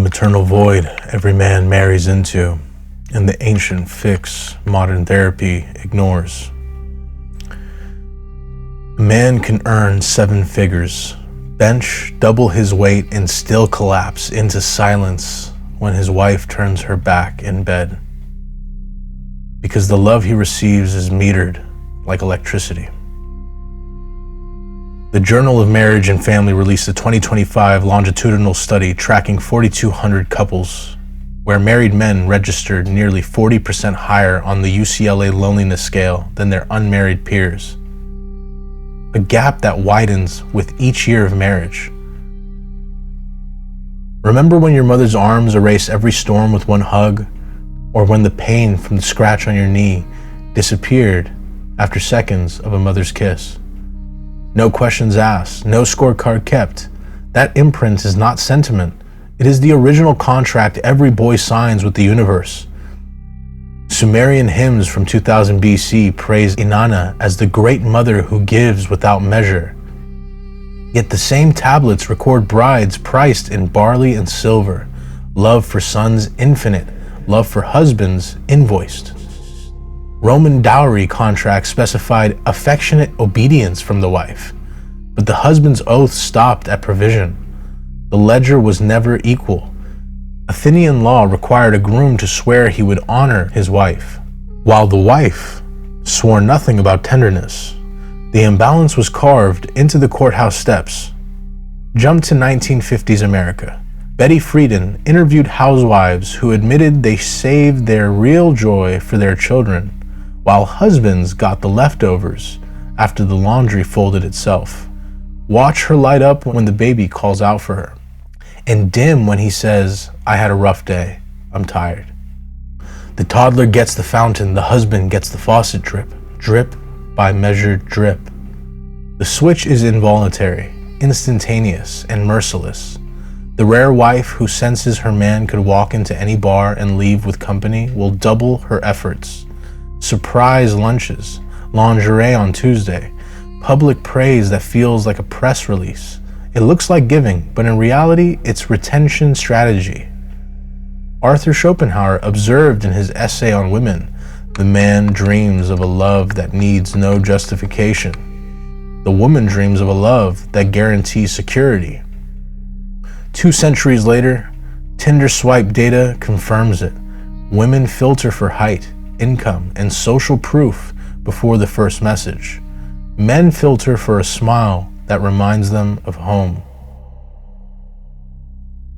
maternal void every man marries into, and the ancient fix modern therapy ignores. A man can earn 7 figures, bench double his weight, and still collapse into silence when his wife turns her back in bed, because the love he receives is metered like electricity. The Journal of Marriage and Family released a 2025 longitudinal study tracking 4,200 couples, where married men registered nearly 40% higher on the UCLA loneliness scale than their unmarried peers. A gap that widens with each year of marriage. Remember when your mother's arms erase every storm with one hug, or when the pain from the scratch on your knee disappeared after seconds of a mother's kiss? No questions asked, no scorecard kept. That imprint is not sentiment. It is the original contract every boy signs with the universe. Sumerian hymns from 2000 BC praise Inanna as the great mother who gives without measure. Yet the same tablets record brides priced in barley and silver, love for sons infinite, love for husbands invoiced. Roman dowry contracts specified affectionate obedience from the wife, but the husband's oath stopped at provision. The ledger was never equal. Athenian law required a groom to swear he would honor his wife, while the wife swore nothing about tenderness. The imbalance was carved into the courthouse steps. Jump to 1950s America. Betty Friedan interviewed housewives who admitted they saved their real joy for their children, while husbands got the leftovers after the laundry folded itself. Watch her light up when the baby calls out for her, and dim when he says, "I had a rough day, I'm tired." The toddler gets the fountain, the husband gets the faucet drip, drip by measured drip. The switch is involuntary, instantaneous, and merciless. The rare wife who senses her man could walk into any bar and leave with company will double her efforts. Surprise lunches, lingerie on Tuesday, public praise that feels like a press release. It looks like giving, but in reality, it's retention strategy. Arthur Schopenhauer observed in his essay on women, the man dreams of a love that needs no justification. The woman dreams of a love that guarantees security. 2 centuries later, Tinder swipe data confirms it. Women filter for height, income, and social proof before the first message. Men filter for a smile that reminds them of home.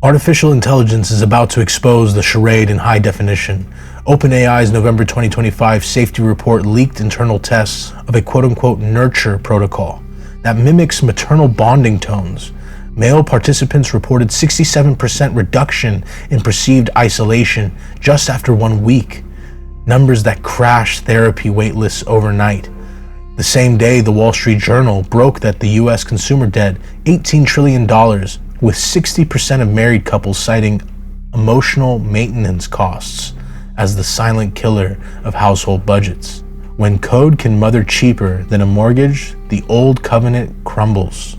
Artificial intelligence is about to expose the charade in high definition. OpenAI's November 2025 safety report leaked internal tests of a quote-unquote nurture protocol that mimics maternal bonding tones. Male participants reported 67% reduction in perceived isolation just after 1 week, numbers that crashed therapy waitlists overnight. The same day, the Wall Street Journal broke that the U.S. consumer debt $18 trillion, with 60% of married couples citing emotional maintenance costs as the silent killer of household budgets. When code can mother cheaper than a mortgage, the old covenant crumbles.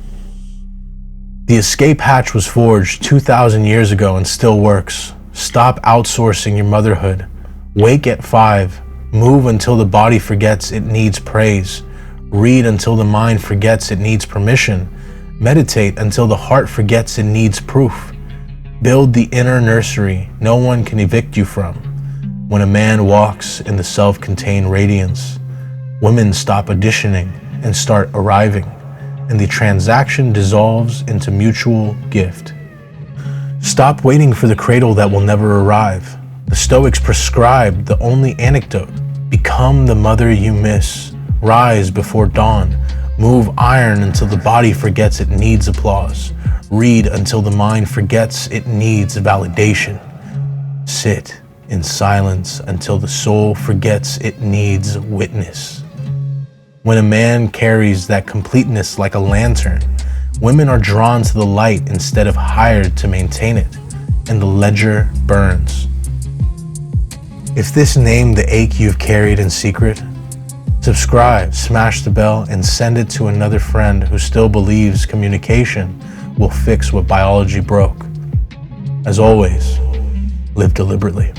The escape hatch was forged 2,000 years ago and still works. Stop outsourcing your motherhood. Wake at 5. Move until the body forgets it needs praise. Read until the mind forgets it needs permission. Meditate until the heart forgets it needs proof. Build the inner nursery no one can evict you from. When a man walks in the self-contained radiance, women stop auditioning and start arriving, and the transaction dissolves into mutual gift. Stop waiting for the cradle that will never arrive. The Stoics prescribed the only antidote. Become the mother you miss. Rise before dawn. Move iron until the body forgets it needs applause. Read until the mind forgets it needs validation. Sit in silence until the soul forgets it needs witness. When a man carries that completeness like a lantern, women are drawn to the light instead of hired to maintain it, and the ledger burns. If this named the ache you've carried in secret, subscribe, smash the bell, and send it to another friend who still believes communication will fix what biology broke. As always, live deliberately.